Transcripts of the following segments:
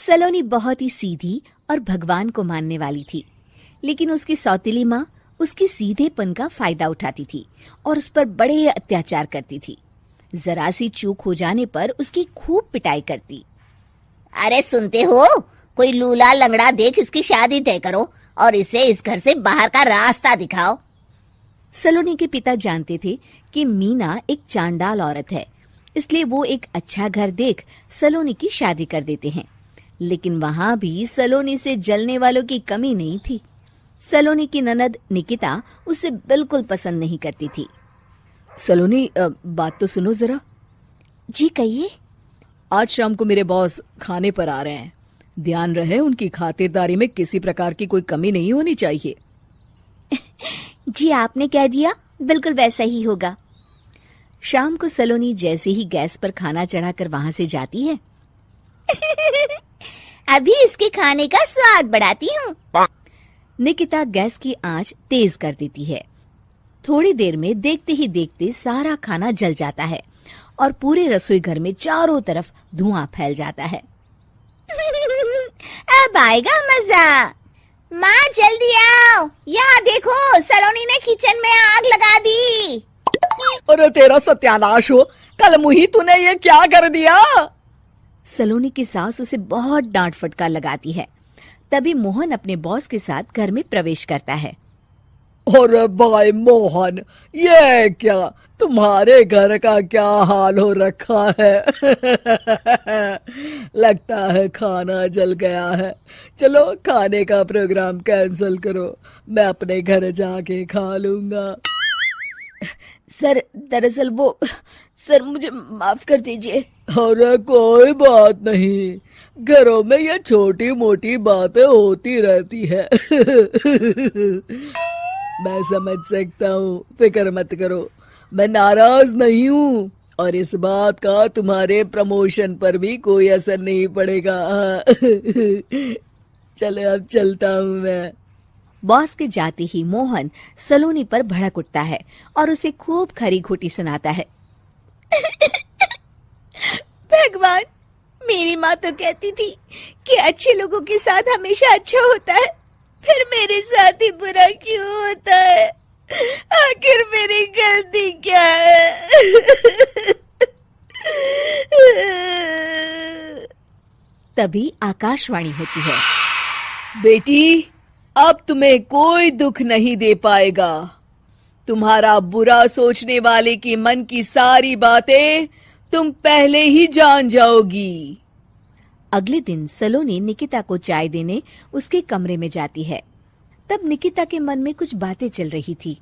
सलोनी बहुत ही सीधी और भगवान को मानने वाली थी, लेकिन उसकी सौतेली माँ उसके सीधेपन का फायदा उठाती थी और उस पर बड़े अत्याचार करती थी। जरा सी चूक हो जाने पर उसकी खूब पिटाई करती। अरे सुनते हो, कोई लूला लंगड़ा देख इसकी शादी तय करो और इसे इस घर से बाहर का रास्ता दिखाओ। सलोनी के पिता जानते थे कि मीना एक चांडाल औरत है, इसलिए वो एक अच्छा घर देख सलोनी की शादी कर देते हैं। लेकिन वहां भी सलोनी से जलने वालों की कमी नहीं थी। सलोनी की ननद निकिता उसे बिल्कुल पसंद नहीं करती थी। सलोनी, बात तो सुनो जरा। जी कहिए। आज शाम को मेरे बॉस खाने पर आ रहे हैं। ध्यान रहे उनकी खातिरदारी में किसी प्रकार की कोई कमी नहीं होनी चाहिए। जी आपने कह दिया, बिल्कुल वैसा ही होगा। शाम को सलोनी जैसे ही गैस पर खाना चढ़ाकर वहां से जाती है अभी इसके खाने का स्वाद बढ़ाती हूँ। निकिता गैस की आंच तेज कर देती है। थोड़ी देर में देखते ही देखते सारा खाना जल जाता है और पूरे रसोई घर में चारों तरफ धुआं फैल जाता है। अब आएगा मजा। माँ जल्दी आओ, यहाँ देखो सलोनी ने किचन में आग लगा दी। अरे तेरा सत्यानाश हो, कल मुही तूने ये क्या कर दिया? सलोनी की सास उसे बहुत डांट फटकार लगाती है। तभी मोहन अपने बॉस के साथ घर में प्रवेश करता है। अरे भाई मोहन, ये क्या तुम्हारे घर का क्या हाल हो रखा है? लगता है खाना जल गया है। चलो खाने का प्रोग्राम कैंसिल करो, मैं अपने घर जाके खा लूंगा। सर दरअसल सर मुझे माफ कर दीजिए। अरे कोई बात नहीं, घरों में ये छोटी मोटी बातें होती रहती है। मैं समझ सकता हूँ, फिक्र मत करो, मैं नाराज नहीं हूँ और इस बात का तुम्हारे प्रमोशन पर भी कोई असर नहीं पड़ेगा। चले अब चलता हूँ मैं। बॉस के जाते ही मोहन सलोनी पर भड़क उठता है और उसे खूब खरी खोटी सुनाता है। भगवान, मेरी माँ तो कहती थी कि अच्छे लोगों के साथ हमेशा अच्छा होता है, फिर मेरे साथ ही बुरा क्यों होता है? आखिर मेरी गलती क्या है? तभी आकाशवाणी होती है। बेटी, अब तुम्हें कोई दुख नहीं दे पाएगा। तुम्हारा बुरा सोचने वाले की मन की सारी बातें तुम पहले ही जान जाओगी। अगले दिन सलोनी निकिता को चाय देने उसके कमरे में जाती है। तब निकिता के मन में कुछ बातें चल रही थी।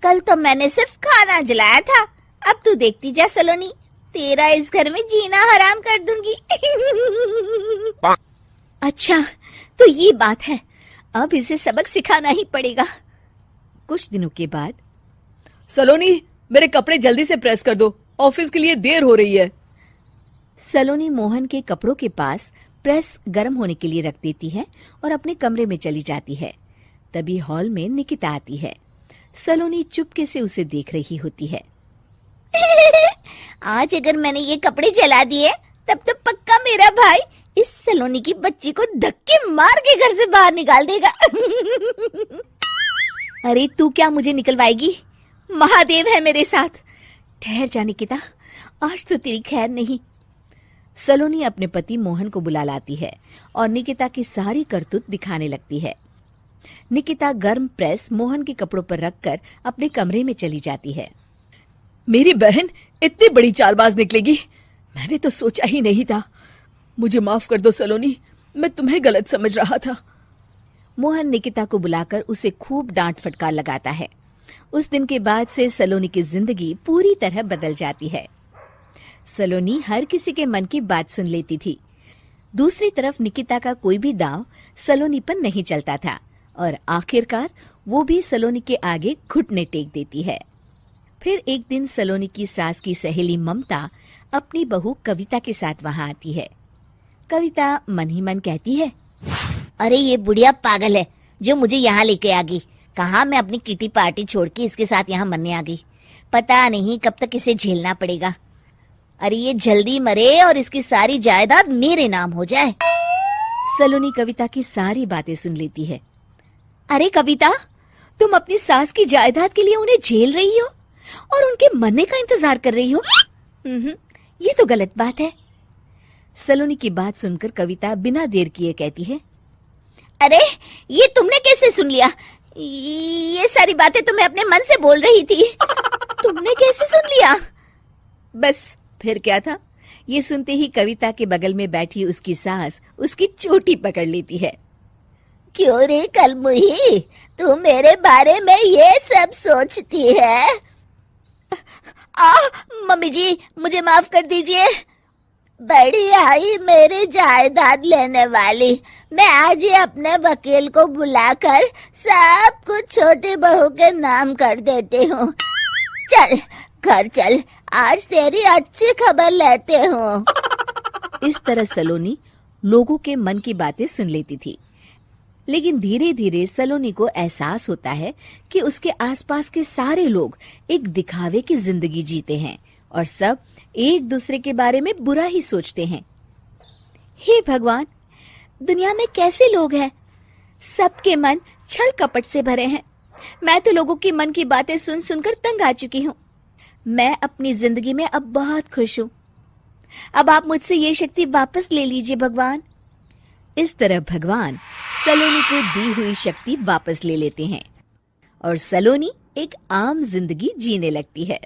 कल तो मैंने सिर्फ खाना जलाया था, अब तू देखती जा सलोनी, तेरा इस घर में जीना हराम कर दूंगी। अच्छा, तो ये बात है, अब इसे सबक सिखाना ही पड़ेगा। कुछ दिनों के बाद, सलोनी, मेरे कपड़े जल्दी से प्रेस कर दो, ऑफिस के लिए देर हो रही है। सलोनी मोहन के कपड़ों के पास प्रेस गर्म होने के लिए रख देती है और अपने कमरे में चली जाती है। तभी हॉल में निकिता आती है। सलोनी चुपके से उसे देख रही होती है। आज अगर मैंने ये कपड़े जला दिए तब तो पक्का मेरा भाई इस सलोनी की बच्ची को धक्के मार के घर से बाहर निकाल देगा। अरे तू क्या मुझे निकलवाएगी? महादेव है मेरे साथ। ठहर जा निकिता, आज तो तेरी खैर नहीं। सलोनी अपने पति मोहन को बुला लाती है और निकिता की सारी करतूत दिखाने लगती है। निकिता गर्म प्रेस मोहन के कपड़ों पर रखकर अपने कमरे में चली जाती है। मेरी बहन इतनी बड़ी चालबाज निकलेगी, मैंने तो सोचा ही नहीं था। मुझे माफ कर दो सलोनी, मैं तुम्हें गलत समझ रहा था। मोहन निकिता को बुलाकर उसे खूब डांट फटकार लगाता है। उस दिन के बाद से सलोनी की जिंदगी पूरी तरह बदल जाती है। सलोनी हर किसी के मन की बात सुन लेती थी। दूसरी तरफ निकिता का कोई भी दांव सलोनी पर नहीं चलता था और आखिरकार वो भी सलोनी के आगे घुटने टेक देती है। फिर एक दिन सलोनी की सास की सहेली ममता अपनी बहू कविता के साथ वहां आती है। कविता मन ही मन कहती है, अरे ये बुढ़िया पागल है जो मुझे यहाँ लेके आ गई। कहाँ मैं अपनी किटी पार्टी छोड़ के इसके साथ यहाँ मरने आ गई। पता नहीं कब तक इसे झेलना पड़ेगा। अरे ये जल्दी मरे और इसकी सारी जायदाद मेरे नाम हो जाए। सलोनी कविता की सारी बातें सुन लेती है। अरे कविता, तुम अपनी सास की जायदाद के लिए उन्हें झेल रही हो और उनके मरने का इंतजार कर रही हो। ये तो गलत बात है। सलोनी की बात सुनकर कविता बिना देर किए कहती है, अरे ये तुमने कैसे सुन लिया? ये सारी बातें तो मैं अपने मन से बोल रही थी। तुमने कैसे सुन लिया? बस फिर क्या था। ये सुनते ही कविता के बगल में बैठी उसकी सास उसकी चोटी पकड़ लेती है। क्यों रे कलमुही, तू मेरे बारे में ये सब सोचती है? मम्मी जी, मुझे माफ कर दीजिए। बड़ी आई मेरी जायदाद लेने वाली, मैं आज ही अपने वकील को बुलाकर सब कुछ छोटी बहू के नाम कर देती हूँ। चल घर चल, आज तेरी अच्छी खबर लेते हूँ। इस तरह सलोनी लोगों के मन की बातें सुन लेती थी, लेकिन धीरे धीरे सलोनी को एहसास होता है कि उसके आसपास के सारे लोग एक दिखावे की जिंदगी जीते हैं और सब एक दूसरे के बारे में बुरा ही सोचते हैं। हे भगवान, दुनिया में कैसे लोग हैं? सबके मन छल कपट से भरे हैं। मैं तो लोगों की मन की बातें सुन सुनकर तंग आ चुकी हूँ। मैं अपनी जिंदगी में अब बहुत खुश हूँ। अब आप मुझसे ये शक्ति वापस ले लीजिए भगवान। इस तरह भगवान सलोनी को दी हुई शक्ति वापस ले लेते हैं और सलोनी एक आम जिंदगी जीने लगती है।